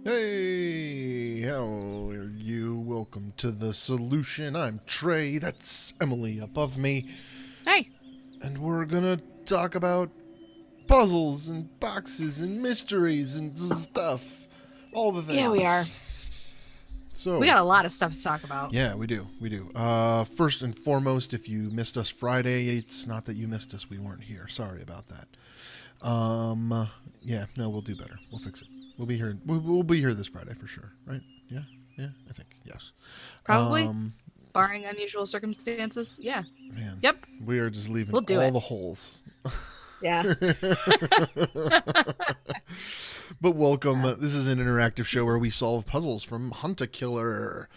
Hey, how are you? Welcome to The Solution. I'm Trey. That's Emily above me. Hey. And we're gonna talk about puzzles and boxes and mysteries and stuff. All the Yeah, we are. things. So, We got a lot of stuff to talk about. yeah, we do. First and foremost, if you missed us Friday, it's not that you missed us. We weren't here. Sorry about that. Yeah, no, we'll do better. We'll fix it. We'll be here. We'll be here this Friday for sure, right? Yeah, I think yes. Probably, barring unusual circumstances. Yeah. Man, Yep. we are just leaving We'll do all it. the holes. Yeah. But welcome. This is an interactive show where we solve puzzles from Hunt a Killer.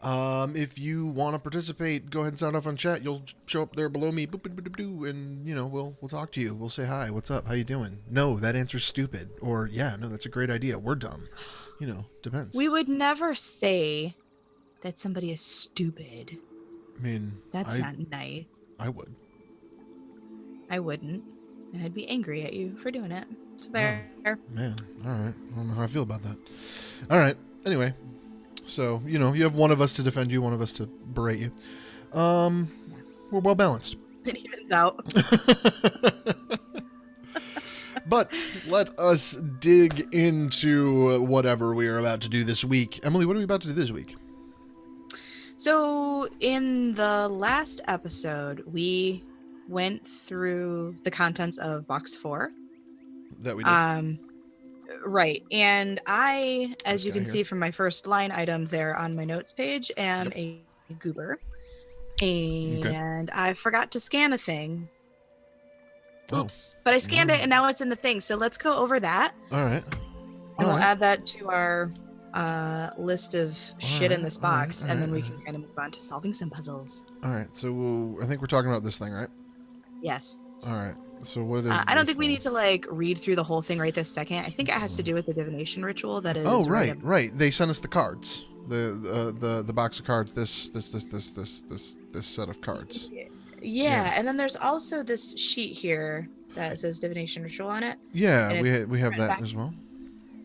If you want to participate, go ahead and sign off on chat. You'll show up there below me, boop, boop, boop, boop, and we'll talk to you. We'll say hi. What's up? How you doing? No, that answer's stupid. Or yeah, no, that's a great idea. We're dumb. Depends. We would never say that somebody is stupid. I mean, That's not nice. I would. I wouldn't, and I'd be angry at you for doing it. So there. Oh, man, all right. I don't know how I feel about that. All right. Anyway, so you have one of us to defend you, one of us to berate you. We're well balanced. It evens out. But let us dig into whatever we are about to do this week. Emily, what are we about to do this week? So in the last episode, we went through the contents of box 4. That we did. Right. And I, as you can see from my first line item there on my notes page, am a goober. And I forgot to scan a thing. Oops. But I scanned it and now it's in the thing. So let's go over that. All right. And we'll add that to our list of shit in this box. And then we can kind of move on to solving some puzzles. All right. So I think we're talking about this thing, right? Yes. All right. So what is I don't think we need to read through the whole thing right this second. I think it has to do with the divination ritual that is. Oh, right. They sent us the cards. The box of cards. This set of cards. Yeah, and then there's also this sheet here that says divination ritual on it. Yeah, we have that as well.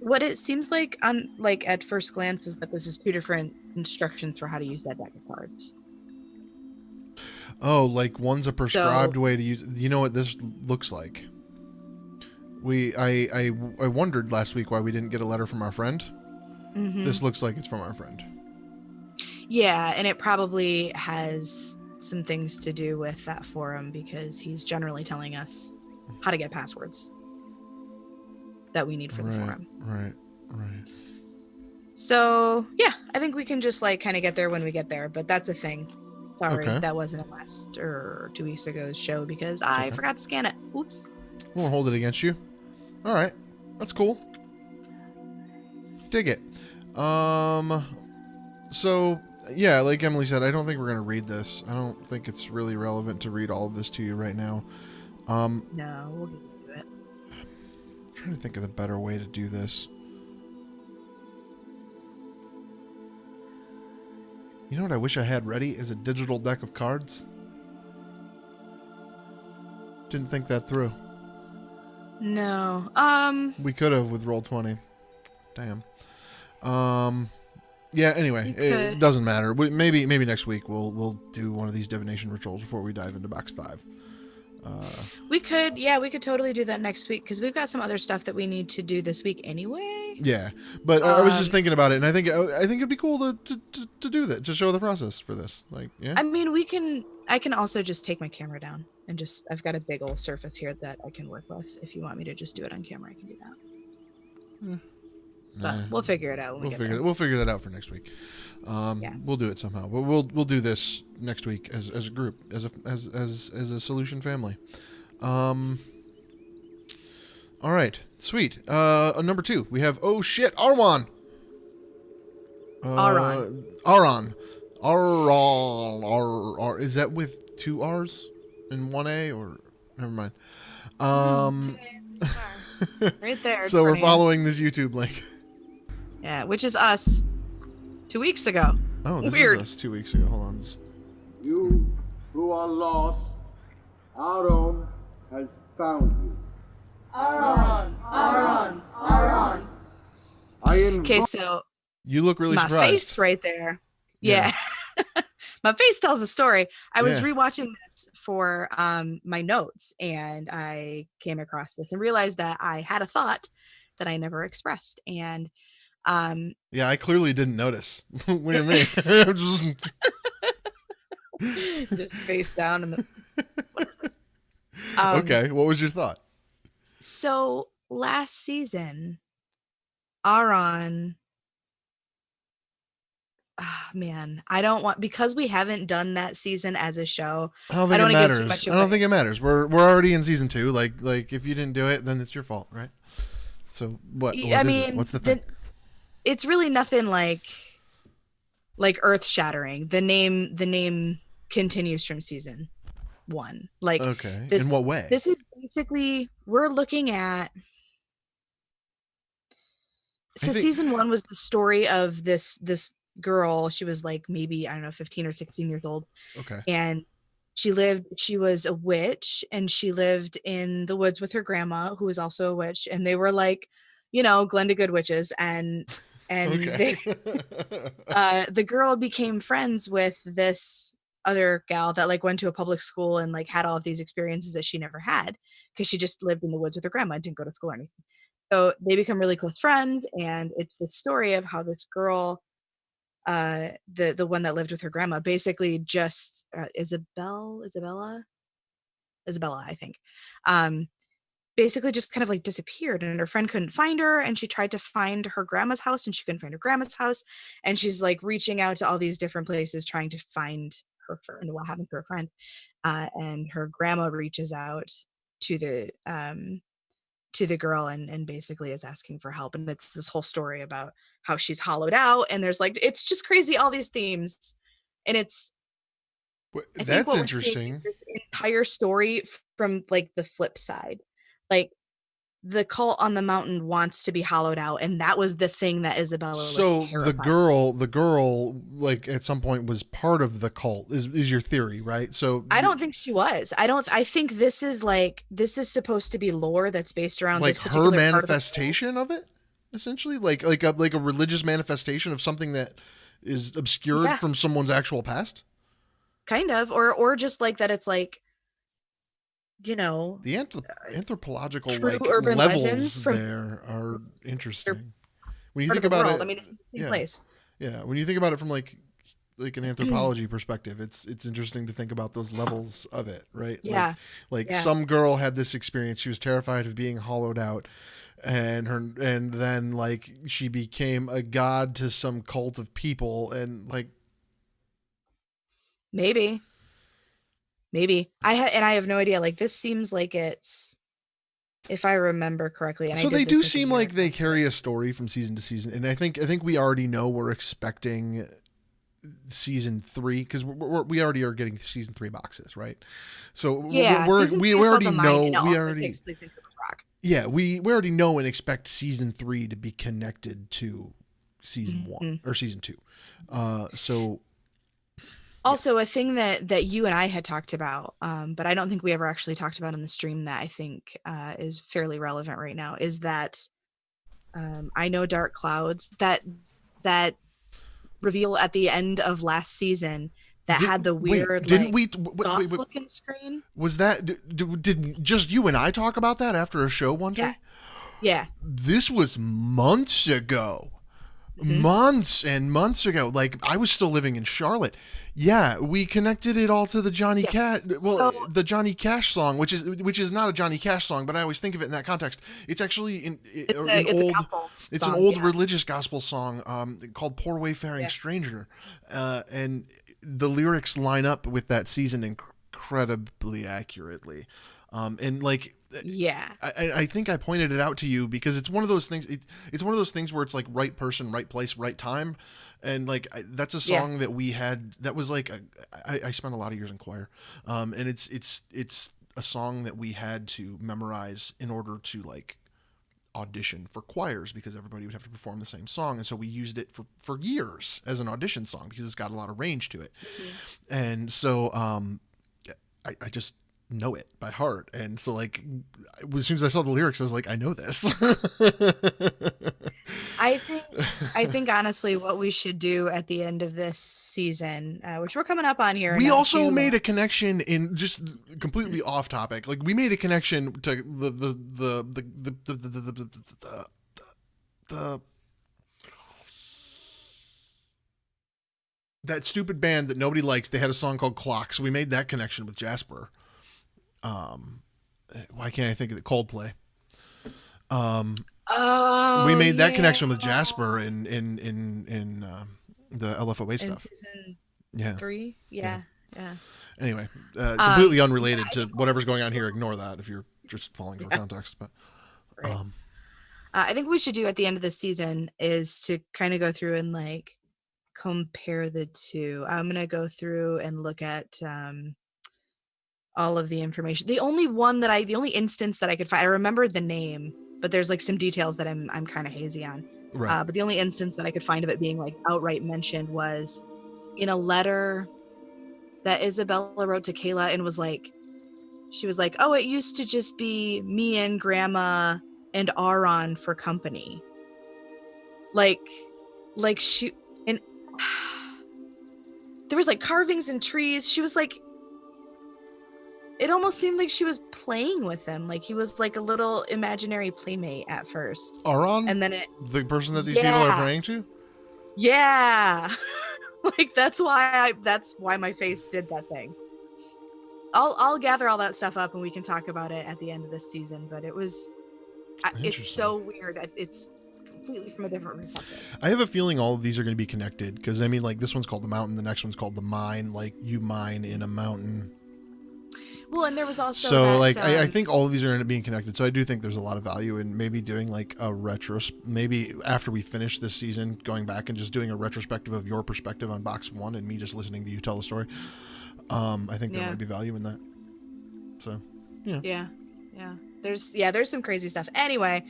What it seems like at first glance is that this is 2 different instructions for how to use that deck of cards. Oh, like one's a prescribed way to use. You know what this looks like? I wondered last week why we didn't get a letter from our friend. Mm-hmm. This looks like it's from our friend. Yeah, and it probably has some things to do with that forum because he's generally telling us how to get passwords that we need for the forum. Right. So yeah, I think we can just kind of get there when we get there, but that's a thing. Sorry, that wasn't last or 2 weeks ago's show because I forgot to scan it. Oops. Won't hold it against you. All right, that's cool. Dig it. So yeah, like Emily said, I don't think we're gonna read this. I don't think it's really relevant to read all of this to you right now. No, we'll get into it. I'm trying to think of the better way to do this. You know what I wish I had ready is a digital deck of cards. Didn't think that through. No. We could have with Roll20. Damn. Yeah, anyway, it doesn't matter. Maybe next week we'll do one of these divination rituals before we dive into box 5. We could totally do that next week because we've got some other stuff that we need to do this week anyway. Yeah, but I was just thinking about it, and I think it'd be cool to do that, to show the process for this. Yeah. I mean, I can also just take my camera down and I've got a big old surface here that I can work with. If you want me to just do it on camera, I can do that. But we'll figure it out when we get there. We'll figure that out for next week. We'll do it somehow. But we'll do this next week as a group, as a solution family. All right, sweet. Number 2, we have Arwan. Aron. Is that with 2 R's and 1 A or never mind? 2 A's and 1 R. Right there. So we're following this YouTube link. Yeah, which is us 2 weeks ago. Oh, this Weird. is us 2 weeks ago. Hold on. You who are lost, Aaron has found you. Aaron. I invite Okay, so You look really my surprised. face right there. Yeah. My face tells a story. I was Yeah. rewatching this for my notes, and I came across this and realized that I had a thought that I never expressed. And Yeah, I clearly didn't notice. What do you mean? Just... just face down and what is this? Okay, what was your thought? So last season, Aaron, man, I don't want, because we haven't done that season as a show. I don't I think it don't want to give too matters. much I don't away. think it matters. We're already in season 2. Like if you didn't do it, then it's your fault, right? So what I is it? mean, What's the thing? it's really nothing like earth shattering. The name continues from season 1. Like Okay. In this what way? this is basically, we're looking at, I so think season 1 was the story of this girl. She was like, maybe, I don't know, 15 or 16 years old, okay. and she was a witch, and she lived in the woods with her grandma, who was also a witch, and they were like, Glenda Good witches, and Okay. they the girl became friends with this other gal that like went to a public school and like had all of these experiences that she never had, because she just lived in the woods with her grandma and didn't go to school or anything. So they become really close friends, and it's the story of how this girl, the one that lived with her grandma, basically just Isabella, I think, um basically just kind of like disappeared, and her friend couldn't find her, and she tried to find her grandma's house, and she couldn't find her grandma's house, and she's like reaching out to all these different places trying to find her friend, what happened to her friend. And her grandma reaches out to the girl, and basically is asking for help, and it's this whole story about how she's hollowed out, and there's like, it's just crazy, all these themes. And I think That's what we're seeing is interesting. this entire story from like the flip side. Like, the cult on the mountain wants to be hollowed out, and that was the thing that Isabella was So terrified. the girl, like at some point was part of the cult. Is your theory, right? So I don't think she was. I think this is supposed to be lore that's based around like this her particular part of the world. manifestation of it, essentially, like a religious manifestation of something that is obscured Yeah, from someone's actual past. kind of, or just like that. It's like, you know, The anthropological true like urban legends levels from there are their interesting. When you part think of the about world. it, I mean, it's an interesting yeah, place. yeah. When you think about it from like an anthropology perspective, it's interesting to think about those levels of it, right? Yeah, Like yeah. some girl had this experience. She was terrified of being hollowed out, and then like she became a god to some cult of people, and like Maybe, I have no idea. Like, this seems like it's, if I remember correctly, and I so they did do this like a seem year like they ago, so carry a story from season to season, and I think we already know we're expecting season 3 because we already are getting season 3 boxes, right? So yeah, season we 3 is called already The Mine, know and it also takes place in Cooper's Rock. yeah, we already know and expect season 3 to be connected to season 1 Mhm. or season 2. So yeah. Also, a thing that you and I had talked about, but I don't think we ever actually talked about in the stream, that I think is fairly relevant right now, is that I know Dark Clouds, that reveal at the end of last season that had the weird Didn't like we DOS looking screen. was that did just you and I talk about that after a show one Yeah, day? yeah. This was months ago. Hmm. Months and months ago. Like I was still living in Charlotte. Yeah, we connected it all to the Johnny Yeah. Cash. Well, So the Johnny Cash song, which is not a Johnny Cash song, but I always think of it in that context. It's actually an it's a old. gospel It's an song. old Yeah, religious gospel song called "Poor Wayfaring yeah, Stranger," and the lyrics line up with that season incredibly accurately. And like yeah, I think I pointed it out to you because it's one of those things. It's one of those things where it's like right person, right place, right time, and like that's a yeah. song that we had. That was like I spent a lot of years in choir, and it's a song that we had to memorize in order to like audition for choirs because everybody would have to perform the same song, and so we used it for years as an audition song because it's got a lot of range to it, Mhm. and so I just know it by heart. And so like, as soon as I saw the lyrics, I was like, I know this. I think honestly, what we should do at the end of this season, which we're coming up on here, We not also too made long. a connection in just completely off topic. Like we made a connection to the that stupid band that nobody likes. They had a song called Clock, so we made that connection with Jasper. Why can't I think of it? Coldplay. Oh, We made that connection with Jasper in the LFOA in stuff. season Yeah. 3. Yeah. Anyway, completely unrelated to whatever's going on here. Ignore that if you're just falling for context. But Right. I think what we should do at the end of the season is to kind of go through and like compare the two. I'm gonna go through and look at all of the information. The only instance that I could find, I remembered the name, but there's like some details that I'm kind of hazy on. right. But the only instance that I could find of it being like outright mentioned was in a letter that Isabella wrote to Kayla, and she was like, oh, it used to just be me and Grandma and Aaron for company. Like she, and there was like carvings and trees. She was like, it almost seemed like she was playing with him. Like he was like a little imaginary playmate at first. Aaron? And then the person that these people are praying to? Yeah. Like that's why my face did that thing. I'll gather all that stuff up and we can talk about it at the end of this season, but it's so weird. It's completely from a different perspective. I have a feeling all of these are going to be connected because I mean, like this one's called the mountain, the next one's called the mine. Like you mine in a mountain. Well, and there was also so like I think all of these are going to be connected. So I do think there's a lot of value in maybe doing like a maybe after we finish this season, going back and just doing a retrospective of your perspective on box 1 and me just listening to you tell the story. I think there might be value in that. So yeah. There's some crazy stuff. Anyway,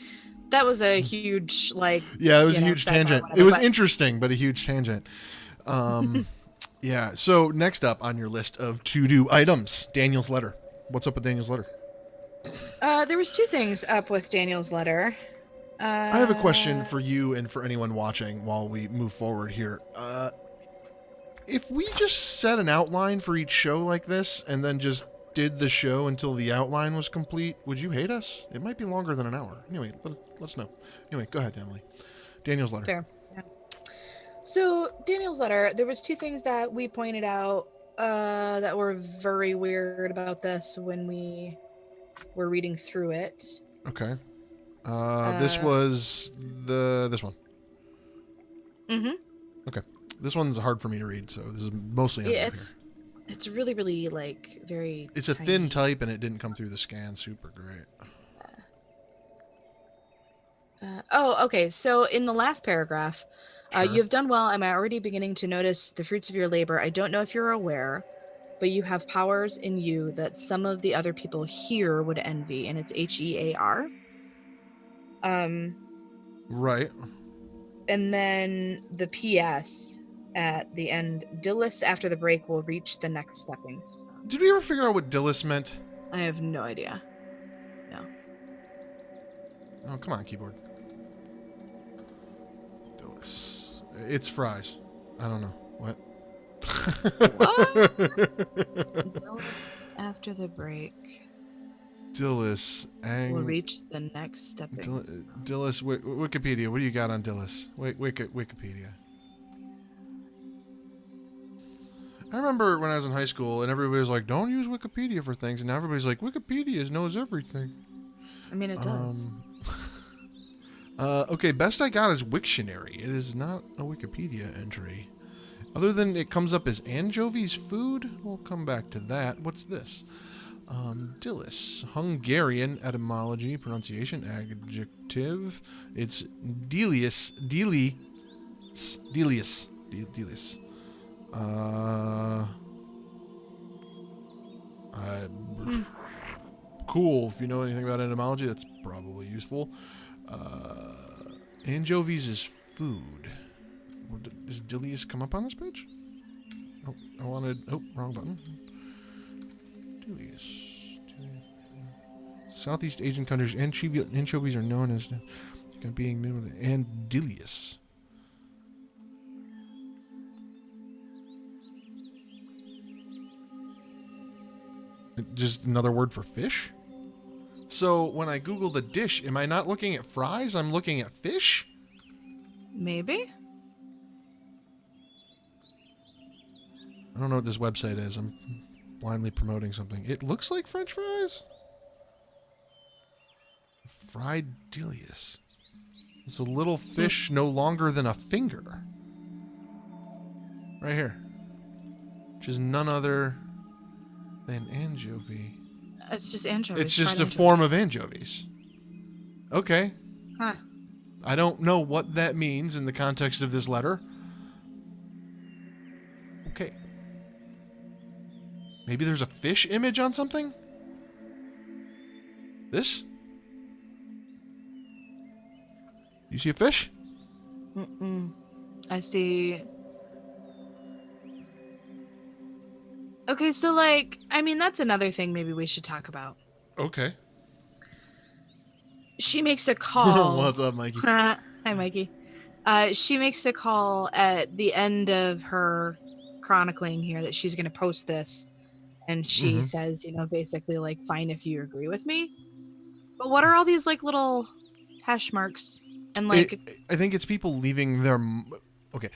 that was a huge it was a huge tangent. It was interesting, but a huge tangent. Yeah. So next up on your list of to-do items, Daniel's letter. What's up with Daniel's letter? There was 2 things up with Daniel's letter. I have a question for you and for anyone watching while we move forward here. If we just set an outline for each show like this and then just did the show until the outline was complete, would you hate us? It might be longer than an hour. Anyway, let's know. Anyway, go ahead, Emily. Daniel's letter. Fair. Yeah. So Daniel's letter, there was 2 things that we pointed out that were very weird about this when we were reading through it. Okay. This was this one. Mm-hmm. Okay. This one's hard for me to read, so this is mostly it's really, really like very It's a thin type and it didn't come through the scan super great. Okay. So in the last paragraph, you have done well. I'm already beginning to notice the fruits of your labor. I don't know if you're aware, but you have powers in you that some of the other people here would envy, and it's HEAR. Right. And then the PS at the end, Dillis after the break will reach the next stepping stone. Did we ever figure out what Dillis meant? I have no idea. No. Oh, come on, keyboard. Dillis. It's fries. I don't know. What? What? Dillis after the break. Dillis. Will reach the next stepping stone. Dillis. Wikipedia. What do you got on Dillis? Wikipedia. I remember when I was in high school and everybody was like, don't use Wikipedia for things. And now everybody's like, Wikipedia knows everything. I mean, it does. Okay, best I got is Wiktionary. It is not a Wikipedia entry. Other than it comes up as anchovies food. We'll come back to that. What's this? Dillis. Hungarian etymology, pronunciation, adjective. It's Delius. Delius. Cool. If you know anything about etymology, that's probably useful. Anchovies is food. Does Dilius come up on this page? Oh, wrong button. Dilius. Southeast Asian countries, anchovies are known as being andilius. Just another word for fish? So when I Google the dish, am I not looking at fries? I'm looking at fish? Maybe? I don't know what this website is. I'm blindly promoting something. It looks like French fries. Fried delius. It's a little fish no longer than a finger. Right here. Which is none other than anchovy. It's just anchovies. It's just a anchovies. form of anchovies. Okay. Huh. I don't know what that means in the context of this letter. Okay. Maybe there's a fish image on something? This? You see a fish? I see. Okay, so like, I mean, that's another thing maybe we should talk about. Okay. She makes a call. What's up, Mikey? Hi, Mikey. She makes a call at the end of her chronicling here that she's going to post this. And she says, you know, basically like, sign if you agree with me. But what are all these like little hash marks? And like, I think it's people leaving their... Okay.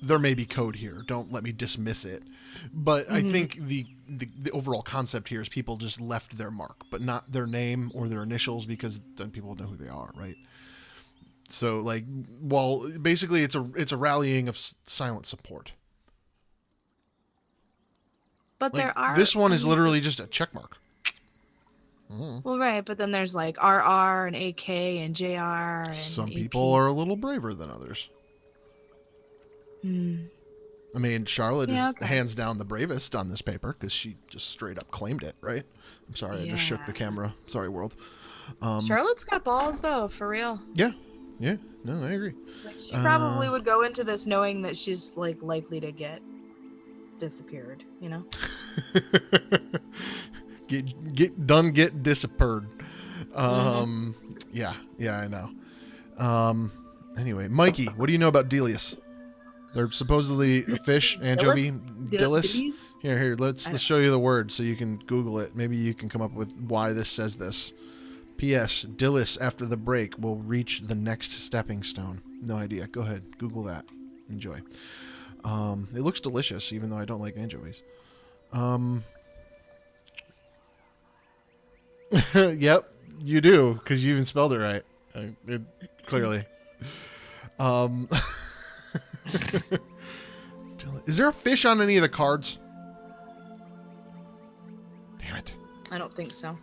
There may be code here. Don't let me dismiss it. But I think the overall concept here is people just left their mark, but not their name or their initials, because then people know who they are, right? So like, well, basically it's a rallying of silent support. but Like, there are... this one is literally just a check mark. Well, right, but then there's like RR and AK and JR and Some AP. people are a little braver than others. I mean, Charlotte is hands down the bravest on this paper because she just straight up claimed it, right? I'm sorry, I just shook the camera. Sorry, world. Charlotte's got balls, though, for real. Yeah. No, I agree. Like, she probably would go into this knowing that she's like likely to get disappeared, you know? get disappeared. Yeah, I know. Anyway, Mikey, what do you know about Delius? They're supposedly a fish, anchovy, Dillis. Here, let's show you the word so you can Google it. Maybe you can come up with why this says this. P.S. Dillis after the break will reach the next stepping stone. No idea. Go ahead, Google that. Enjoy. It looks delicious, even though I don't like anchovies. Yep, you do, because you even spelled it right. Clearly. Is there a fish on any of the cards? Damn it. I don't think so.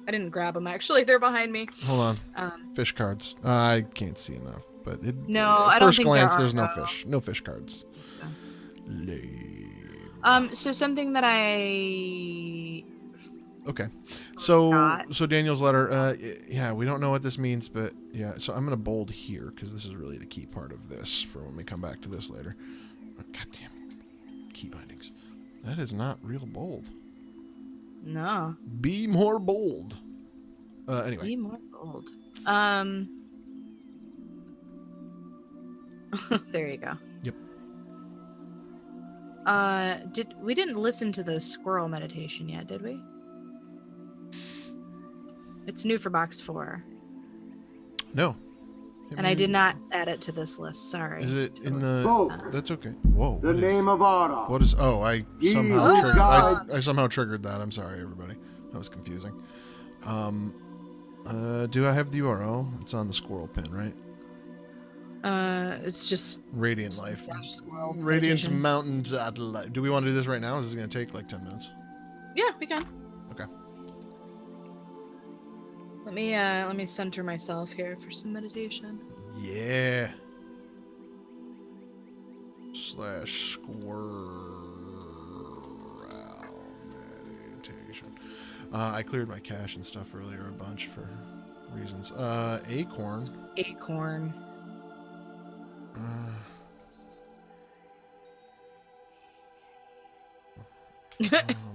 I didn't grab them, actually. They're behind me. Hold on. Fish cards. I can't see enough, but No, at I don't first think glance, there are, there's no no. fish. No fish cards. So. Lame. So something that I... Okay. So Got. Daniel's letter, yeah, we don't know what this means, but yeah, so I'm going to bold here because this is really the key part of this for when we come back to this later. Oh, goddamn. Key bindings. That is not real bold. No. Be more bold. Anyway. Be more bold. There you go. Yep. We didn't listen to the squirrel meditation yet, did we? It's new for box 4. No. And I did not add it to this list. Sorry. Is it in the... Vote. That's okay. Whoa. The name of order. What is... Oh, I somehow Oh, triggered... God. I somehow triggered that. I'm sorry, everybody. That was confusing. Do I have the URL? It's on the squirrel pin, right? It's just Radiant Life. squirrel Radiant meditation. Mountains at Life. Do we want to do this right now? Is this going to take like 10 minutes? Yeah, we can. Okay. Let me center myself here for some meditation. Yeah. / squirrel meditation. I cleared my cache and stuff earlier a bunch for reasons. Acorn. Acorn. Oh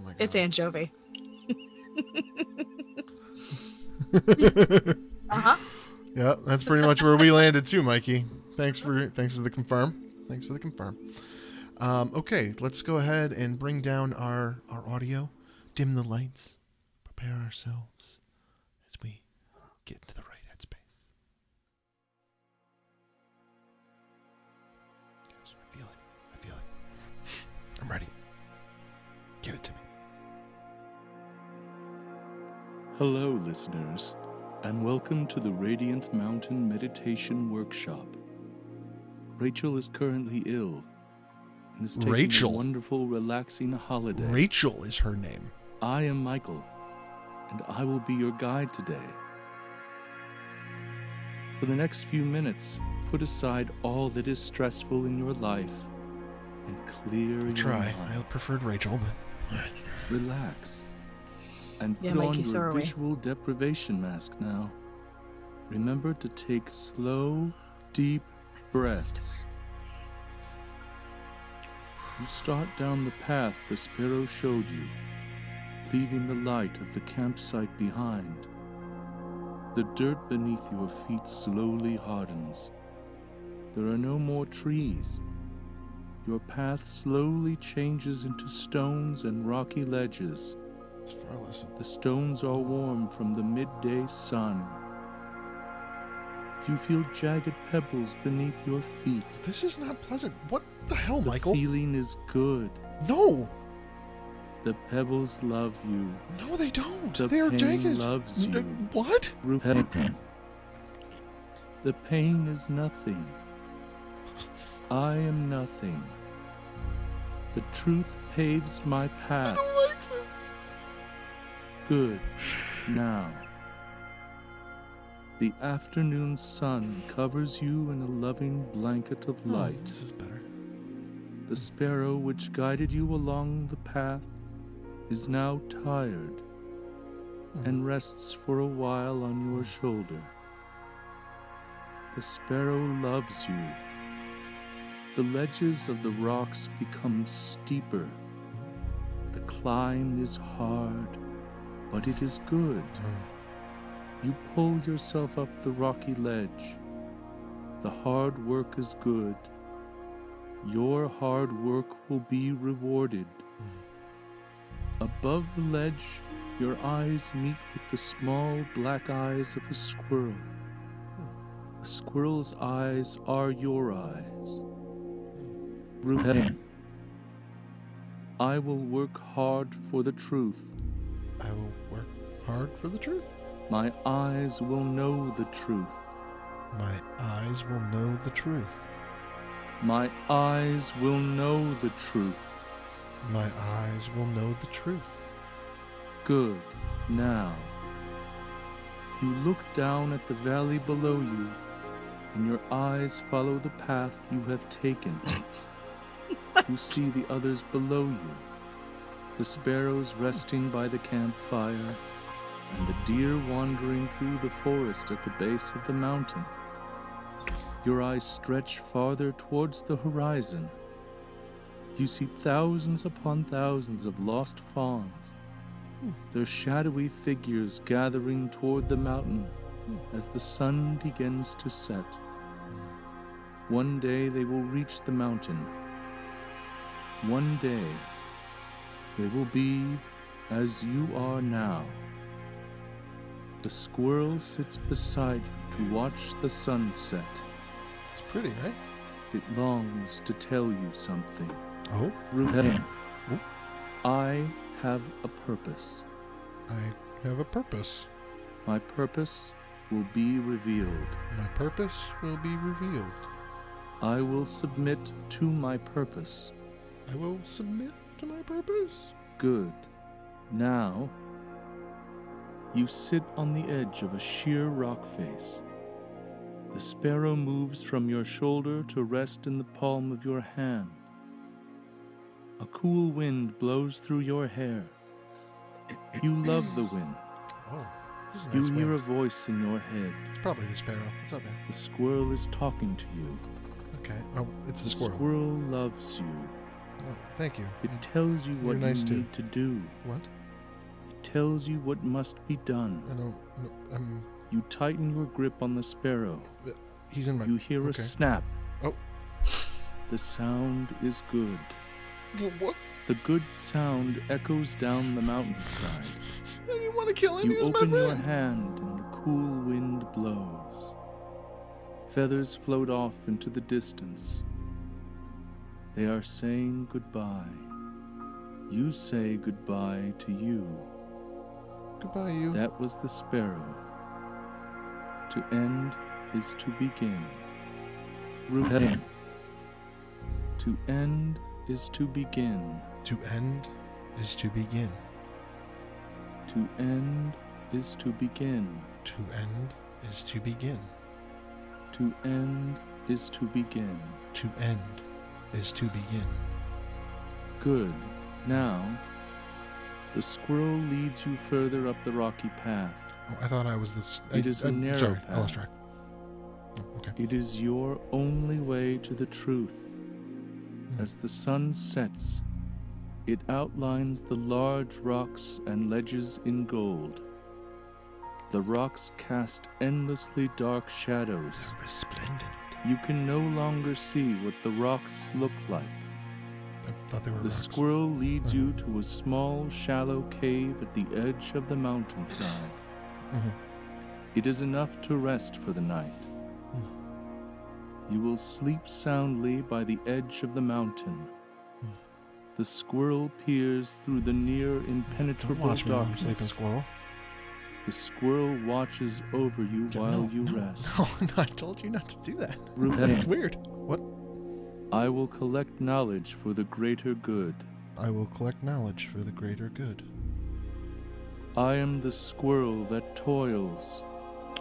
my god. It's anchovy. Uh-huh. Yeah, that's pretty much where we landed too, Mikey. Thanks for the confirm. Thanks for the confirm. Okay, let's go ahead and bring down our audio, dim the lights, prepare ourselves as we get into the right headspace. Yes, I feel it. I feel it. I'm ready. Give it to me. Hello, listeners, and welcome to the Radiant Mountain Meditation Workshop. Rachel is currently ill and is taking Rachel? a wonderful, relaxing holiday. Rachel is her name. I am Michael, and I will be your guide today. For the next few minutes, put aside all that is stressful in your life and clear your Try. mind. I preferred Rachel, but Relax. And Yeah, put on Mikey, so your are we. visual deprivation mask now. Remember to take slow, deep breaths. You start down the path the sparrow showed you, leaving the light of the campsite behind. The dirt beneath your feet slowly hardens. There are no more trees. Your path slowly changes into stones and rocky ledges. it's far less. The stones are warm from the midday sun. You feel jagged pebbles beneath your feet. This is not pleasant. What the hell, The Michael? feeling is good. No, The pebbles love you. no, they don't. The They are pain jagged. loves you. What? The pain is nothing. I am nothing. The truth paves my path. like them. Good. Now. The afternoon sun covers you in a loving blanket of light. This is better. The sparrow which guided you along the path is now tired and rests for a while on your shoulder. The sparrow loves you. The ledges of the rocks become steeper. The climb is hard, but it is good. You pull yourself up the rocky ledge. The hard work is good. Your hard work will be rewarded. Above the ledge, your eyes meet with the small black eyes of a squirrel. The squirrel's eyes are your eyes. I will work hard for the truth. I will work hard for the truth. My eyes will know the truth. My eyes will know the truth. My eyes will know the truth. My eyes will know the truth. Good. Now, you look down at the valley below you, and your eyes follow the path you have taken. You see the others below you, the sparrows resting by the campfire, and the deer wandering through the forest at the base of the mountain. Your eyes stretch farther towards the horizon. You see thousands upon thousands of lost fawns, their shadowy figures gathering toward the mountain as the sun begins to set. One day they will reach the mountain. One day they will be as you are now. The squirrel sits beside you to watch the sunset. It's pretty, right? It longs to tell you something. Oh, I have a purpose. I have a purpose. My purpose will be revealed. My purpose will be revealed. I will submit to my purpose. I will submit to my purpose. Good. Now, you sit on the edge of a sheer rock face. The sparrow moves from your shoulder to rest in the palm of your hand. A cool wind blows through your hair. You love the wind. Oh, this is a You nice hear a wind. voice in your head. It's probably the sparrow. What's up, man? The squirrel is talking to you. Okay. Oh, it's The the squirrel. squirrel loves you. Oh, thank you. It tells you what You're nice you too. need to do. What? It tells you what must be done. I don't. No, You tighten your grip on the sparrow. he's in my. You hear a okay. snap. Oh. The sound is good. What? The good sound echoes down the mountainside. I didn't want to kill him. You He was my open your friend. hand and the cool wind blows. Feathers float off into the distance. They are saying goodbye. You say goodbye to you. Goodbye, you. That was the sparrow. To end is to begin. Ruben. To end is to begin. To end is to begin. To end is to begin. To end is to begin. To end is to begin. To end is to begin. Good. Now, the squirrel leads you further up the rocky path. Oh, I thought I was the. It is a narrow Sorry, path. I lost track. Oh, okay. It is your only way to the truth. As the sun sets, it outlines the large rocks and ledges in gold. The rocks cast endlessly dark shadows. They're resplendent. You can no longer see what the rocks look like. I thought they were The rocks. squirrel leads you to a small, shallow cave at the edge of the mountainside. Mhm. It is enough to rest for the night. You will sleep soundly by the edge of the mountain. The squirrel peers through the near Don't impenetrable watch me while I'm darkness. sleeping, squirrel. The squirrel watches over you while you rest. No, I told you not to do that. Ruben. That's weird. What? I will collect knowledge for the greater good. I will collect knowledge for the greater good. I am the squirrel that toils.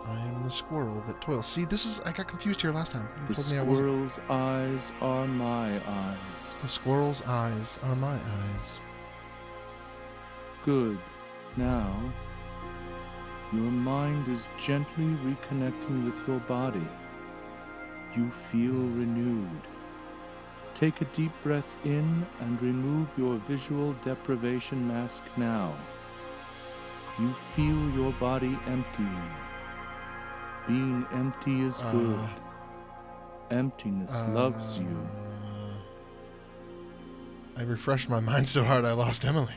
I am the squirrel that toils. See, I got confused here last time. You The told me I wasn't. squirrel's eyes are my eyes. The squirrel's eyes are my eyes. Good. Now, your mind is gently reconnecting with your body. You feel renewed. Take a deep breath in and remove your visual deprivation mask now. You feel your body emptying. Being empty is good. Emptiness loves you. I refreshed my mind so hard I lost Emily.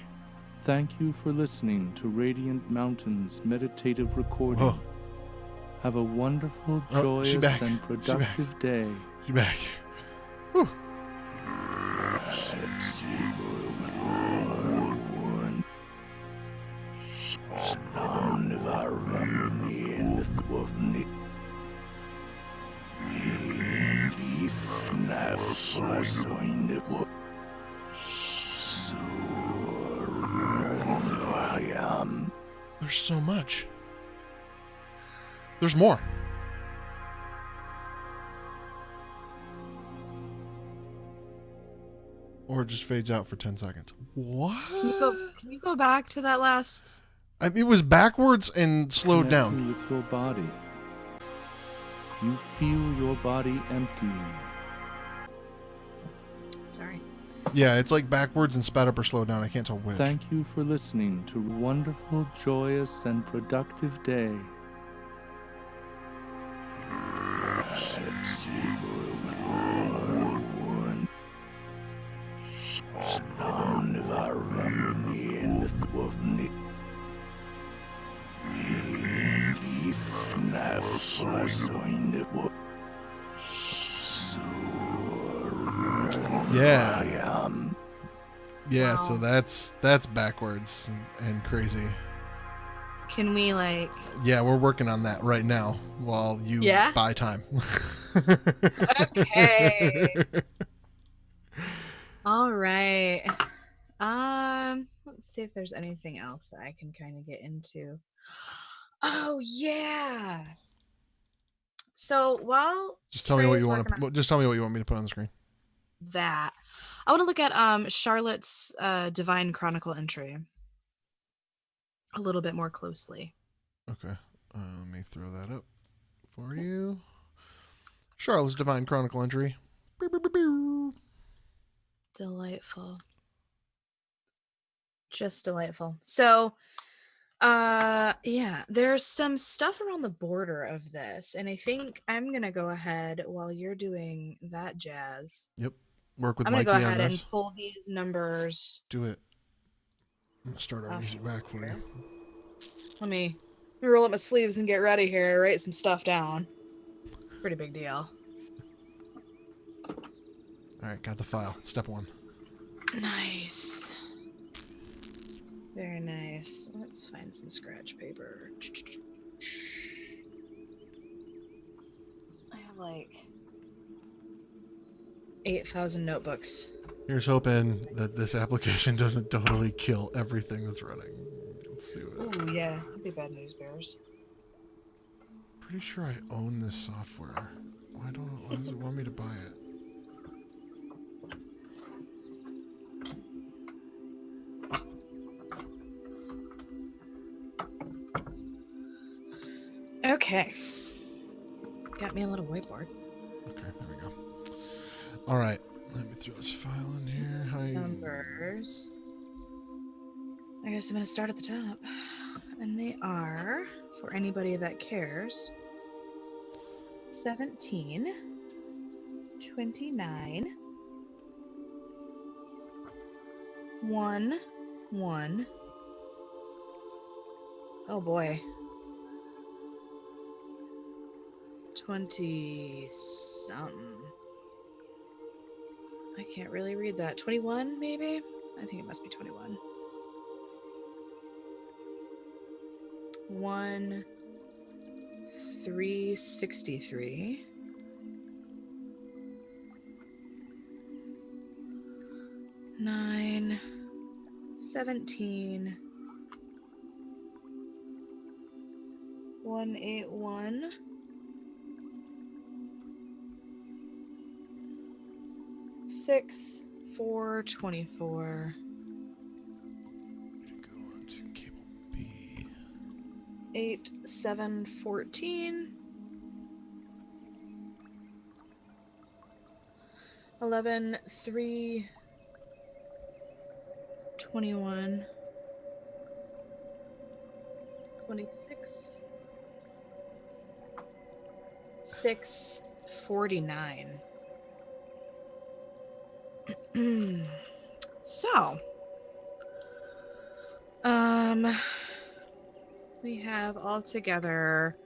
Thank you for listening to Radiant Mountain's meditative recording. Whoa. Have a wonderful, Oh, she's joyous, back. and She's productive day. She's back. Whew. There's so much. There's more. Or it just fades out for 10 seconds. What? Can you go back to that last? It was backwards and slowed Connecting down. with your body. You feel your body emptying. Sorry. Yeah, it's like backwards and sped up or slowed down. I can't tell which. Thank you for listening to a wonderful, joyous, and productive day. Yeah. Yeah, Wow. so that's backwards and crazy. Can we Yeah, we're working on that right now while you Yeah? buy time. Okay. All right. Let's see if there's anything else that I can kind of get into. Oh yeah. So while Just tell me what Trey's you want working to. on Just tell me what you want me to put on the screen. that, I want to look at Charlotte's Divine Chronicle entry a little bit more closely. Okay, let me throw that up for you. Charlotte's Divine Chronicle entry. Beep, beep, beep, beep. Delightful. Just delightful. So, yeah, there's some stuff around the border of this, and I think I'm going to go ahead while you're doing that jazz. Yep. Work with I'm going to go Mikey on ahead and this. pull these numbers. Do it. I'm gonna start our off music back for here. you. Let me roll up my sleeves and get ready here, write some stuff down. It's a pretty big deal. All right, got the file. Step 1. Nice. Very nice. Let's find some scratch paper. I have like 8,000 notebooks. Here's hoping that this application doesn't totally kill everything that's running. Let's see what. Ooh, yeah. That'd be bad news bears. Pretty sure I own this software. Why does it want me to buy it? Okay. Got me a little whiteboard. Okay, there we go. All right, let me throw this file in here. Numbers. I guess I'm going to start at the top. And they are, for anybody that cares, 17, 29, 1, 1. Oh boy. 20 something. I can't really read that. 21 maybe? I think it must be 21. 1, 363. 9, 17. 181. 6, 4, 24. Go on to cable B. 8, 7, 14. 11, 3, 21. 26. 6, 49. So, we have altogether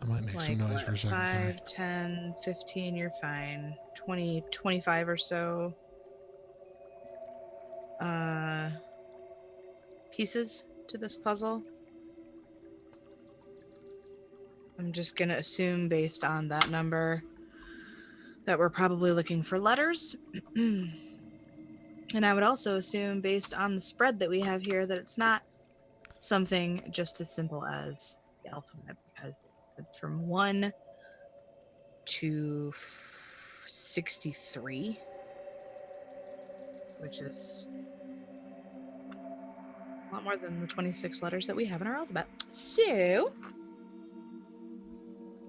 I might make some like noise for a second. 5, Sorry. 10, 15, you're fine. 20, 25 or so pieces to this puzzle. I'm just going to assume based on that number that we're probably looking for letters. And I would also assume based on the spread that we have here that it's not something just as simple as the alphabet, because it's from 1 to 63, which is a lot more than the 26 letters that we have in our alphabet. So,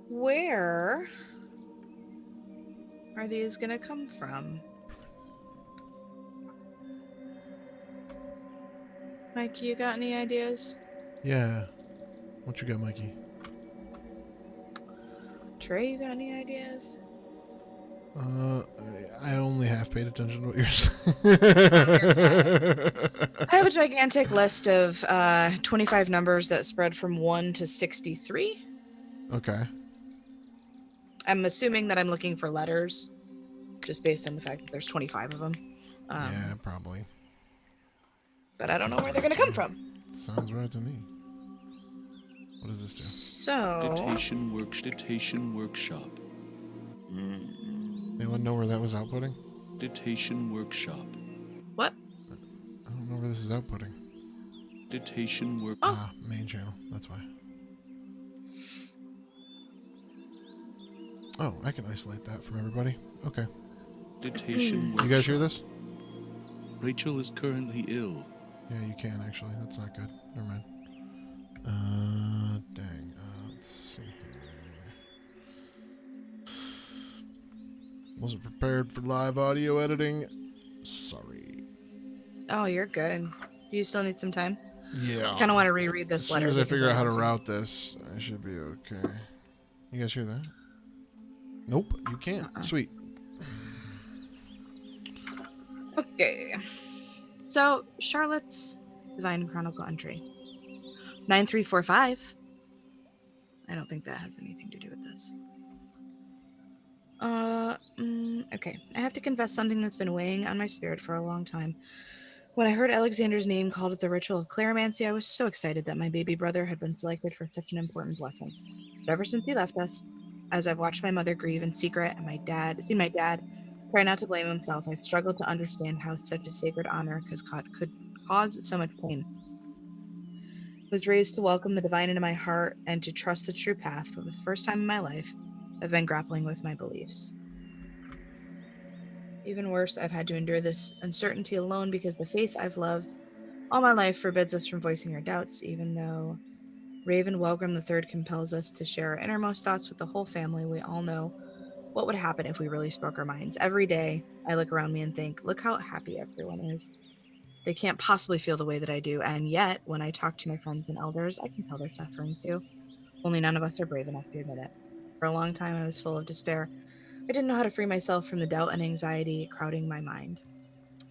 where are these going to come from? Mike, you got any ideas? Yeah. What you got, Mikey? Trey, you got any ideas? I only half paid attention to what you're saying. I have a gigantic list of 25 numbers that spread from 1 to 63. Okay. I'm assuming that I'm looking for letters, just based on the fact that there's 25 of them. Yeah, probably. But I don't know where they're going to come from. Sounds right to me. What does this do? So, Dictation workshop. Anyone know where that was outputting? Dictation workshop. what? I don't know where this is outputting. Dictation work. Ah, main channel. That's why. Oh, I can isolate that from everybody. Okay. Dictation workshop. You guys hear this? Rachel is currently ill. Yeah, you can actually. That's not good. Never mind. Dang. Let's see here. Wasn't prepared for live audio editing. Sorry. Oh, you're good. Do you still need some time? Yeah. I kind of want to reread As this soon letter. as I because figure out how to haven't route this, I should be okay. You guys hear that? Nope, you can't. Sweet. Okay. So, Charlotte's Divine Chronicle entry 9345. I don't think that has anything to do with this. Okay. I have to confess something that's been weighing on my spirit for a long time. When I heard Alexander's name called at the ritual of cleromancy, I was so excited that my baby brother had been selected for such an important blessing. But ever since he left us, as I've watched my mother grieve in secret and seen my dad try not to blame himself, I've struggled to understand how such a sacred honor could cause so much pain. I was raised to welcome the divine into my heart and to trust the true path, but for the first time in my life, I've been grappling with my beliefs. Even worse, I've had to endure this uncertainty alone because the faith I've loved all my life forbids us from voicing our doubts, even though Raven Welgrim III compels us to share our innermost thoughts with the whole family. We all know what would happen if we really spoke our minds. Every day, I look around me and think, look how happy everyone is. They can't possibly feel the way that I do, and yet, when I talk to my friends and elders, I can tell they're suffering too. Only none of us are brave enough to admit it. For a long time, I was full of despair. I didn't know how to free myself from the doubt and anxiety crowding my mind.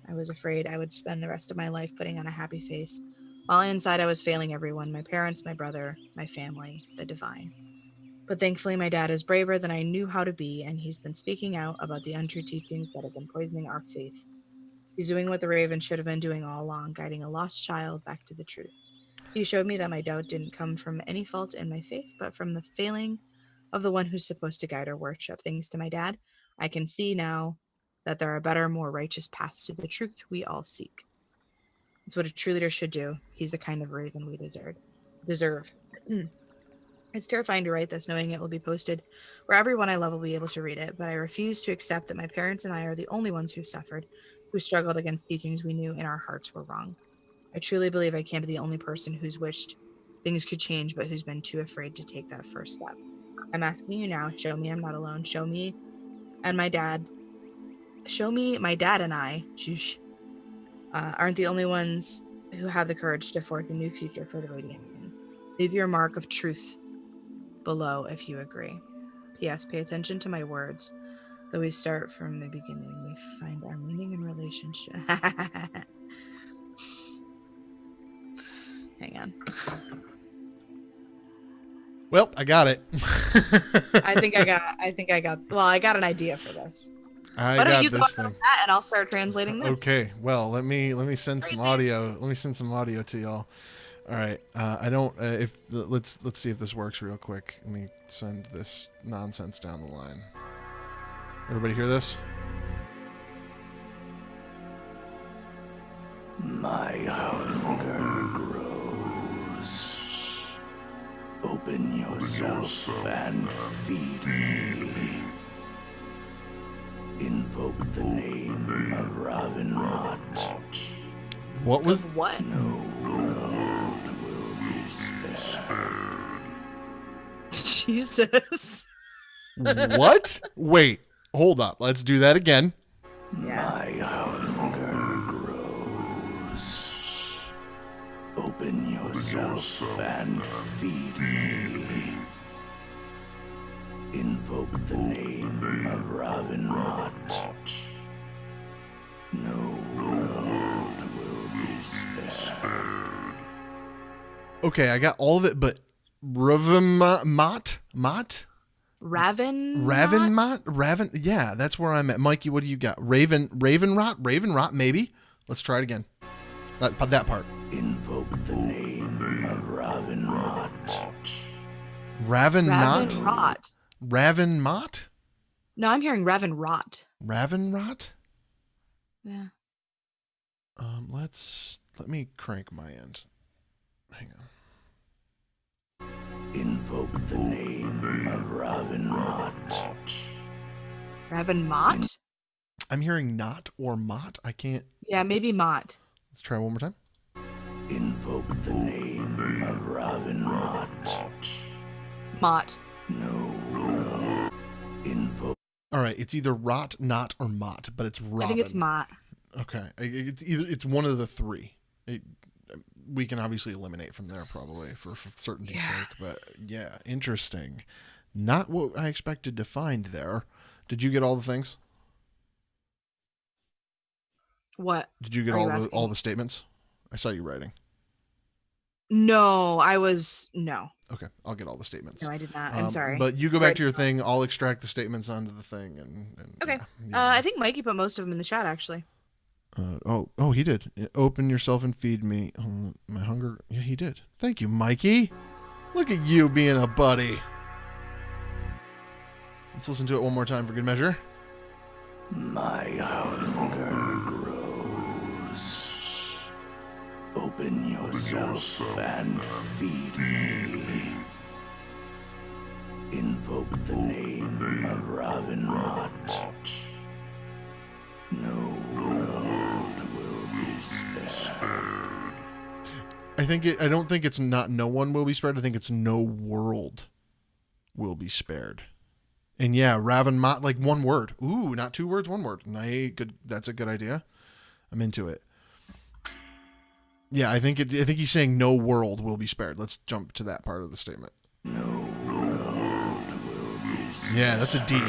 I was afraid I would spend the rest of my life putting on a happy face, while inside I was failing everyone, my parents, my brother, my family, the divine. But thankfully, my dad is braver than I knew how to be, and he's been speaking out about the untrue teachings that have been poisoning our faith. He's doing what the Raven should have been doing all along, guiding a lost child back to the truth. He showed me that my doubt didn't come from any fault in my faith, but from the failing of the one who's supposed to guide our worship. Thanks to my dad, I can see now that there are better, more righteous paths to the truth we all seek. It's what a true leader should do. He's the kind of Raven we deserve. It's terrifying to write this, knowing it will be posted where everyone I love will be able to read it, but I refuse to accept that my parents and I are the only ones who've suffered, who struggled against teachings we knew in our hearts were wrong. I truly believe I can't be the only person who's wished things could change, but who's been too afraid to take that first step. I'm asking you now, show me I'm not alone. Show me my dad and I, aren't the only ones who have the courage to forge a new future for the Radiant. Leave your mark of truth below if you agree. P.S. Pay attention to my words. Though we start from the beginning, we find our meaning in relationship. Hang on. Well, I got it. I think I got. Well, I got an idea for this. I Why don't got you this go thing. on that and I'll start translating this. Okay. Well, let me send some audio. Let me send some audio to y'all. All right. I don't. Let's see if this works real quick. Let me send this nonsense down the line. Everybody hear this? My hunger grows. Open yourself and feed me. Invoke the name of Ravenmot. What was? Of what? No world will be spared. Jesus. What? Wait. Hold up. Let's do that again. Yeah. My hunger grows. Open yourself and feed me. Invoke the name of Ravenmot. No world will be spared. Okay, I got all of it, but Ravenmot? Raven? Yeah, that's where I'm at. Mikey, what do you got? Ravenrot, maybe. Let's try it again. That part. Invoke the name of Ravenmot. Ravenmot? Ravenmot? No, I'm hearing Ravenrot. Ravenrot? Yeah. Let me crank my end. Hang on. Invoke the name of Ravenmot. Ravenmot? I'm hearing not or mot. I can't. Yeah, maybe Mott. Let's try one more time. Invoke the name of Ravenmot. Mott. No. Invoke. All right, it's either rot, not, or mot, but it's Raven. I think it's Mott. Okay. It's one of the three. We can obviously eliminate from there probably for certainty's sake, but yeah, interesting. Not what I expected to find there. Did you get all the things? What Did you get are you asking? all the statements? I saw you writing. No, no. Okay, I'll get all the statements. No, I did not. I'm sorry. But you go Troy back to your did most. thing. I'll extract the statements onto the thing, and Okay. yeah. I think Mikey put most of them in the chat actually. He did. Open yourself and feed me. My hunger. Yeah, he did. Thank you, Mikey. Look at you being a buddy. Let's listen to it one more time for good measure. My hunger grows. Open yourself and feed me. Invoke the name of Ravenmot. No world will be spared. I don't think it's not no one will be spared. I think it's no world will be spared. And yeah, Ravenmot, like one word. Ooh, not two words, one word. Good. That's a good idea. I'm into it. Yeah, I think he's saying no world will be spared. Let's jump to that part of the statement. No world will be spared. Yeah, that's a D.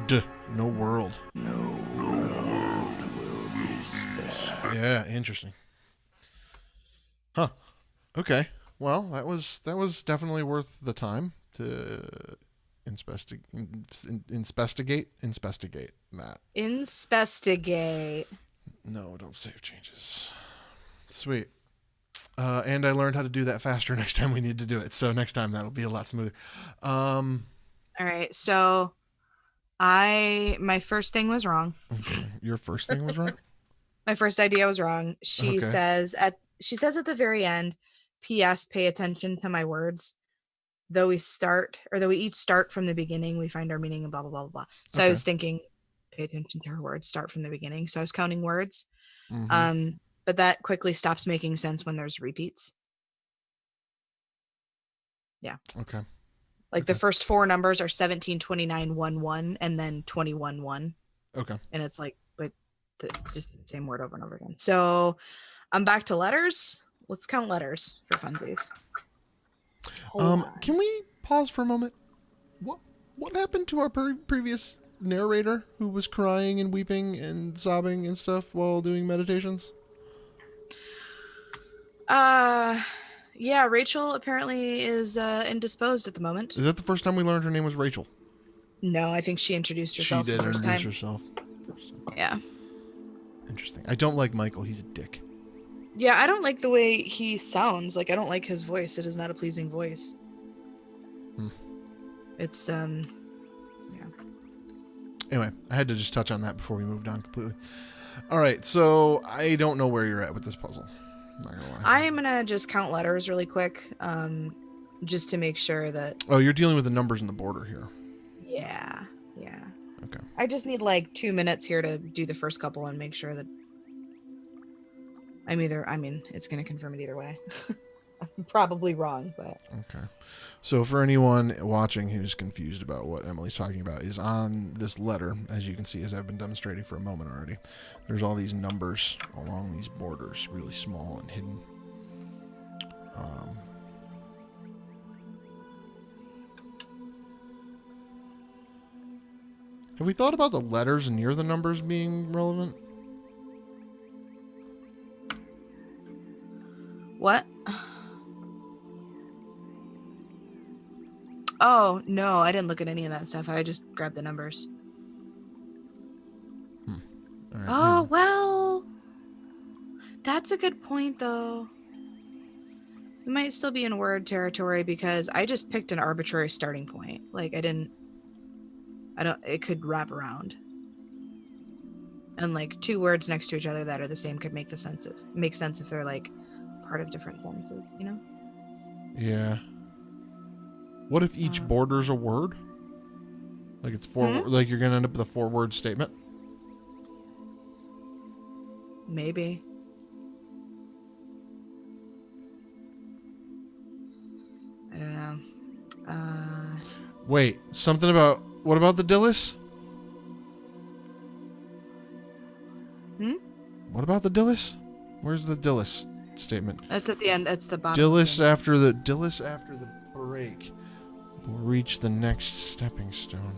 D. No world. No world will be spared. Yeah, interesting. Huh. Okay. Well, that was definitely worth the time to investigate that. Investigate. No, don't save changes. Sweet. And I learned how to do that faster next time we need to do it. So next time that'll be a lot smoother. All right. So my first thing was wrong. Okay. Your first thing was wrong? My first idea was wrong. She Okay. says at the very end, P.S. Pay attention to my words. Though we each start from the beginning, we find our meaning and blah, blah, blah, blah, blah. So I was thinking, pay attention to her words, start from the beginning. So I was counting words. Mm-hmm. But that quickly stops making sense when there's repeats. Yeah. Okay. Like the first four numbers are 17, 29, 1, 1, and then 21, 1. Okay. And it's like, but just the same word over and over again. So I'm back to letters. Let's count letters for funsies. Can we pause for a moment? What happened to our previous narrator who was crying and weeping and sobbing and stuff while doing meditations? Yeah, Rachel apparently is indisposed at the moment. Is that the first time we learned her name was Rachel? No, I think she introduced herself the first time. Herself. Yeah. Interesting. I don't like Michael. He's a dick. Yeah, I don't like the way he sounds. Like, I don't like his voice. It is not a pleasing voice. It's, yeah. Anyway, I had to just touch on that before we moved on completely. All right, so I don't know where you're at with this puzzle. I'm not gonna lie. I'm gonna just count letters really quick, just to make sure that... Oh, you're dealing with the numbers in the border here. Yeah. Okay. I just need like 2 minutes here to do the first couple and make sure that it's going to confirm it either way. I'm probably wrong, but... Okay. So for anyone watching who's confused about what Emily's talking about, is on this letter, as you can see, as I've been demonstrating for a moment already, there's all these numbers along these borders, really small and hidden. Have we thought about the letters near the numbers being relevant? What? Oh, no, I didn't look at any of that stuff. I just grabbed the numbers. All right. Oh, well, that's a good point, though. It might still be in word territory because I just picked an arbitrary starting point. Like, it could wrap around. And like two words next to each other that are the same could make sense if they're like part of different sentences, you know? Yeah. What if each border's a word? Like it's four, like you're going to end up with a 4-word statement? Maybe. I don't know. Wait, something about, what about the Dillis? What about the Dillis? Where's the Dillis statement? That's at the end. That's the bottom. Dillis after the break will reach the next stepping stone.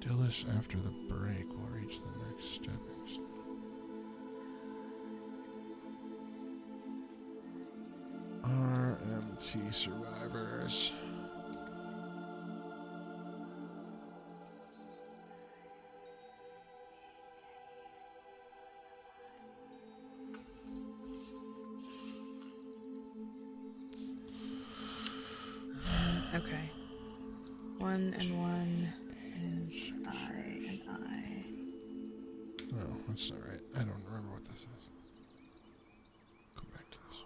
Dillis after the break will reach the next stepping stone. RMT survivors. Okay. 1 and 1 is I and I. No, that's not right. I don't remember what this is. Go back to this.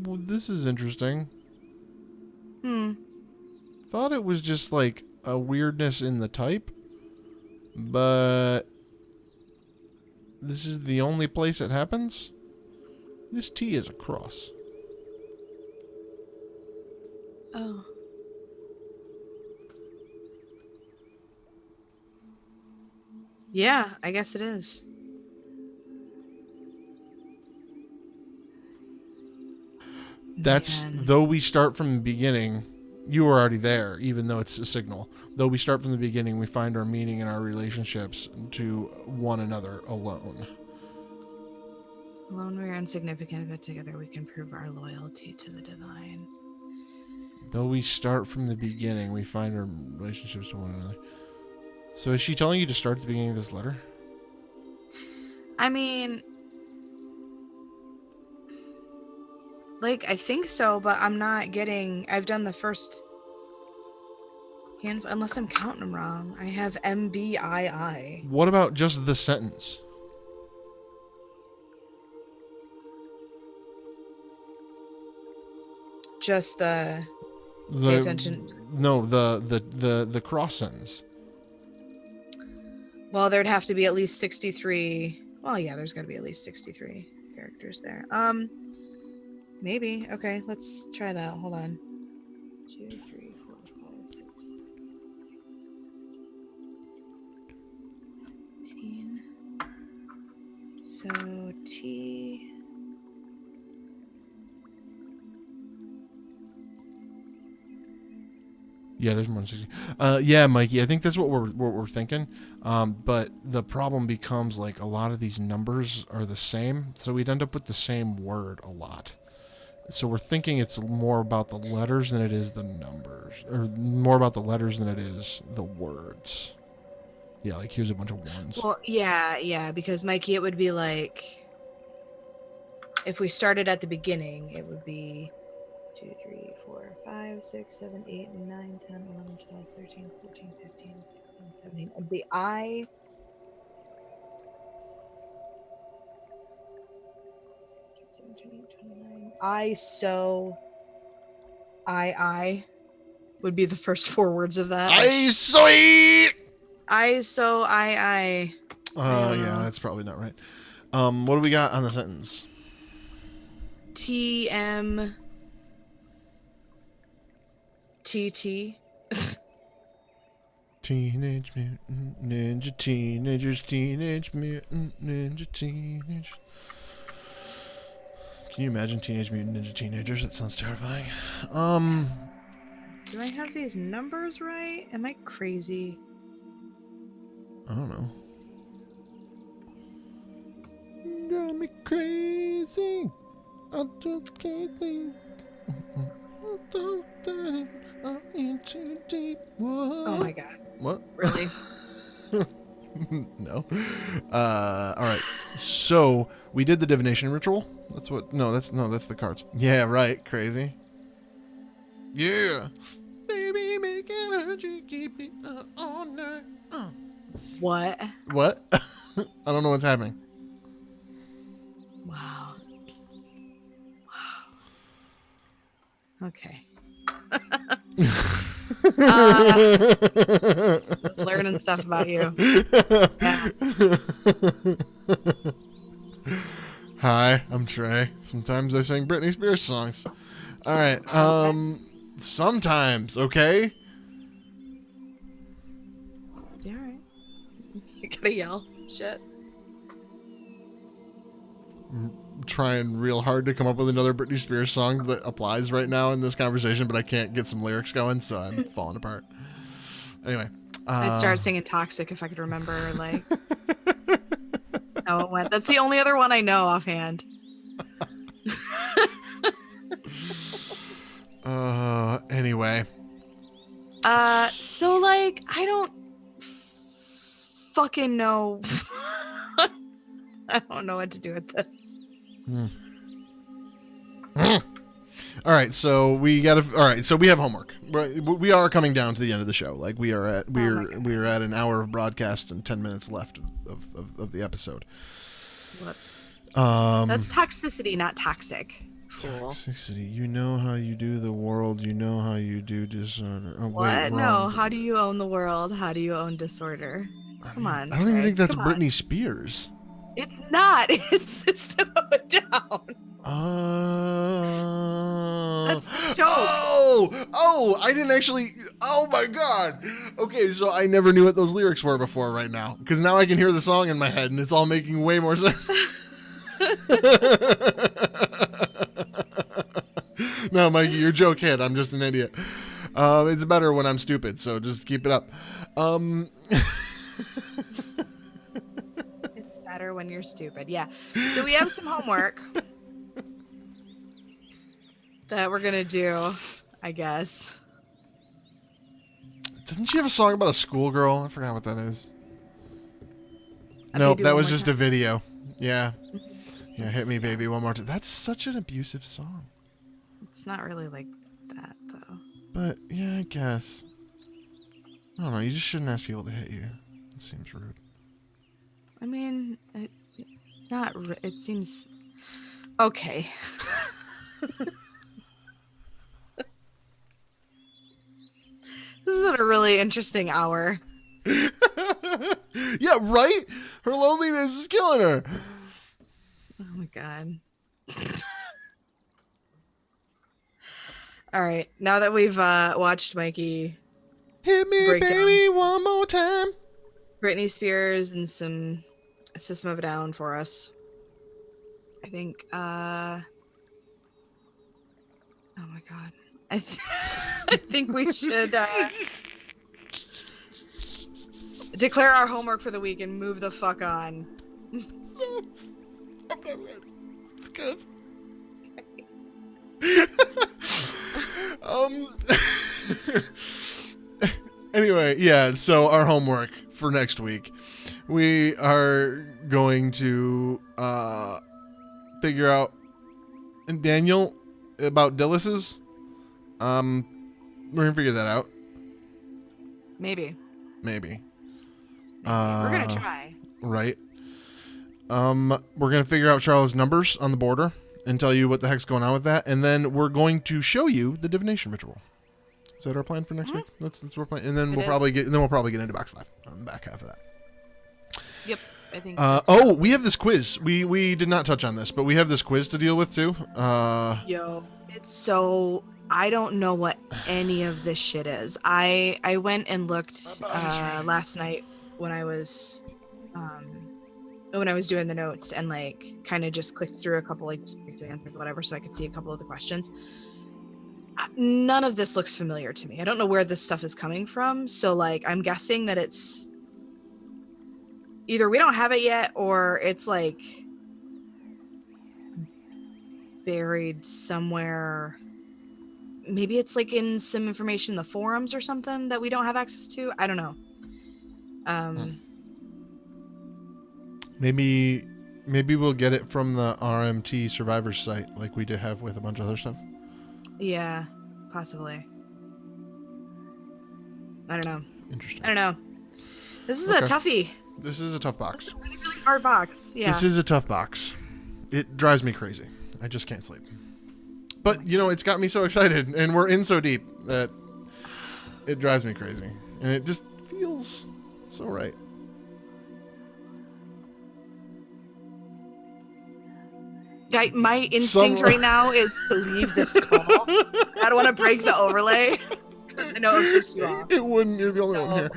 Well, this is interesting. Thought it was just like a weirdness in the type, but this is the only place it happens. This T is a cross. Oh. Yeah, I guess it is. That's Man. though we start from the beginning. You were already there, even though it's a signal. Though we start from the beginning, we find our meaning in our relationships to one another alone. Alone we are insignificant, but together we can prove our loyalty to the divine. Though we start from the beginning, we find our relationships to one another. So is she telling you to start at the beginning of this letter? I mean, like, I think so, but I'm not getting... I've done the first handful, unless I'm counting them wrong. I have MBII. What about just the sentence? Just the pay attention. No, the cross sentence. Well, there'd have to be at least 63. Well, yeah, there's got to be at least 63 characters there. Maybe. Okay, let's try that. Hold on. 2, 3, 4, 5, 6, 18. So T. Yeah, there's more than 60. Yeah, Mikey, I think that's what we're thinking. But the problem becomes like a lot of these numbers are the same, so we'd end up with the same word a lot. So we're thinking it's more about the letters than it is the numbers, or more about the letters than it is the words. Yeah, like here's a bunch of ones. Well, yeah, because Mikey, it would be like if we started at the beginning, it would be 2, 3, 4, 5, 6, 7, 8, 9, 10, 11, 12, 13, 14, 15, 16, 17. It'd be I. 17, 29. I would be the first 4 words of that. I. Oh, yeah, that's probably not right. What do we got on the sentence? TM. TT. Teenage Mutant Ninja Teenagers, Teenage Mutant Ninja Teenagers. Can you imagine Teenage Mutant Ninja Teenagers? That sounds terrifying. Do I have these numbers right? Am I crazy? I don't know. Drive me crazy. I just can't leave. Oh my god. What? Really? No. All right. So we did the divination ritual. That's what. No, that's the cards. Yeah, right. Crazy. Yeah. Baby, make energy, keep it up all night. What? What? I don't know what's happening. Wow. Okay. Just learning stuff about you. Yeah. Hi, I'm Trey. Sometimes I sing Britney Spears songs. All right. Sometimes, okay? Yeah, all right. You gotta yell. Shit. Trying real hard to come up with another Britney Spears song that applies right now in this conversation, but I can't get some lyrics going, so I'm falling apart. Anyway. I'd start singing Toxic if I could remember, like, how it went. That's the only other one I know offhand. Anyway. So, like, I don't fucking know. I don't know what to do with this. All right, so we have homework. We are coming down to the end of the show. Like we are at an hour of broadcast and 10 minutes left of the episode. Whoops. That's toxicity, not toxic. Fool. Toxicity. You know how you do the world. You know how you do disorder. Oh, What? wait, No. wrong. How do you own the world? How do you own disorder? Come on. I don't even Greg, think that's come on. Britney Spears. It's not. It's System of a Down. That's the joke. Oh, I didn't actually. Oh my God. Okay, so I never knew what those lyrics were before right now. Because now I can hear the song in my head and it's all making way more sense. No, Mikey, your joke hit. I'm just an idiot. It's better when I'm stupid, so just keep it up. It's better when you're stupid. Yeah. So we have some homework that we're going to do, I guess. Doesn't she have a song about a schoolgirl? I forgot what that is. A Nope, Baby that One was More just Time. a video. Yeah. Yeah, Hit Me Baby One More Time. That's such an abusive song. It's not really like that, though. But, yeah, I guess. I don't know, you just shouldn't ask people to hit you. It seems rude. I mean, it seems okay. This has been a really interesting hour. Yeah, right? Her loneliness is killing her. Oh my God. All right. Now that we've watched Mikey Hit me, Breakdowns. baby, one more time. Britney Spears and some System of a Down for us, I think, oh my God. I think we should declare our homework for the week and move the fuck on. I'm not ready. It's good. Anyway, yeah, so our homework for next week. We are going to figure out, and Daniel, about Dillis's. We're gonna figure that out. Maybe. Maybe. We're gonna try. Right. We're gonna figure out Charlotte's numbers on the border and tell you what the heck's going on with that, and then we're going to show you the divination ritual. Is that our plan for next week? That's what we're planning, and then we'll probably get into box 5 on the back half of that. Yep. I think. We have this quiz. We did not touch on this, but we have this quiz to deal with too. Yo, it's so. I don't know what any of this shit is. I went and looked last night when I was doing the notes and like kind of just clicked through a couple like just picked an answer or whatever so I could see a couple of the questions. None of this looks familiar to me. I don't know where this stuff is coming from. So like I'm guessing that it's either we don't have it yet or it's like buried somewhere. Maybe it's like in some information in the forums or something that we don't have access to. I don't know. Maybe we'll get it from the RMT Survivors site, like we did have with a bunch of other stuff. Yeah, possibly. I don't know. Interesting. I don't know. This is Okay. a toughie. This is a tough box. It's a really, really hard box. Yeah. This is a tough box. It drives me crazy. I just can't sleep. But, you know, it's got me so excited, and we're in so deep that it drives me crazy. And it just feels so right. My instinct right now is to leave this call. I don't want to break the overlay because I know it'll piss you off. It wouldn't. You're the only one here.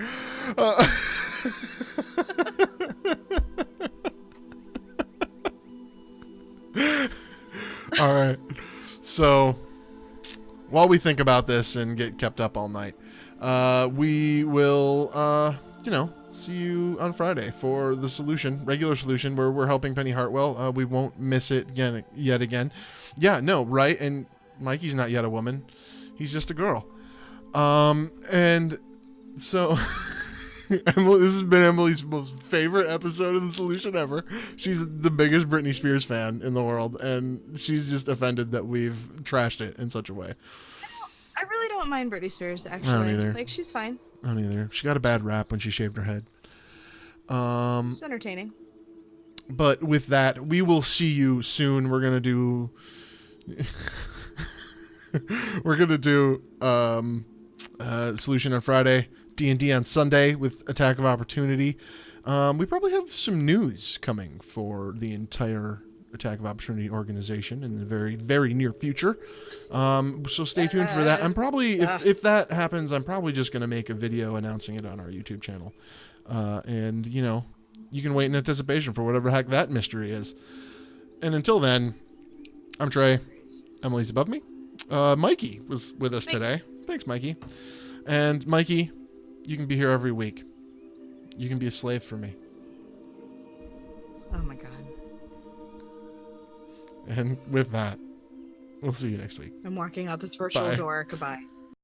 All right. So while we think about this and get kept up all night, we will, see you on Friday for the regular solution, where we're helping Penny Hartwell. We won't miss it yet again. Yeah, no, right? And Mikey's not yet a woman. He's just a girl. And so Emily, this has been Emily's most favorite episode of the solution ever. She's the biggest Britney Spears fan in the world, and she's just offended that we've trashed it in such a way. I really don't mind Britney Spears, actually. I don't either. Like, she's fine. I don't either. She got a bad rap when she shaved her head. It's entertaining. But with that, we will see you soon. We're gonna do Solution on Friday, D&D on Sunday with Attack of Opportunity. We probably have some news coming for the entire Attack of Opportunity organization in the very, very near future. So stay tuned for that. I'm probably, if that happens, I'm probably just going to make a video announcing it on our YouTube channel. And, you can wait in anticipation for whatever heck that mystery is. And until then, I'm Trey. Emily's above me. Mikey was with us today. Thanks, Mikey. And Mikey, you can be here every week. You can be a slave for me. Oh my God. And with that, we'll see you next week. I'm walking out this virtual door. Goodbye.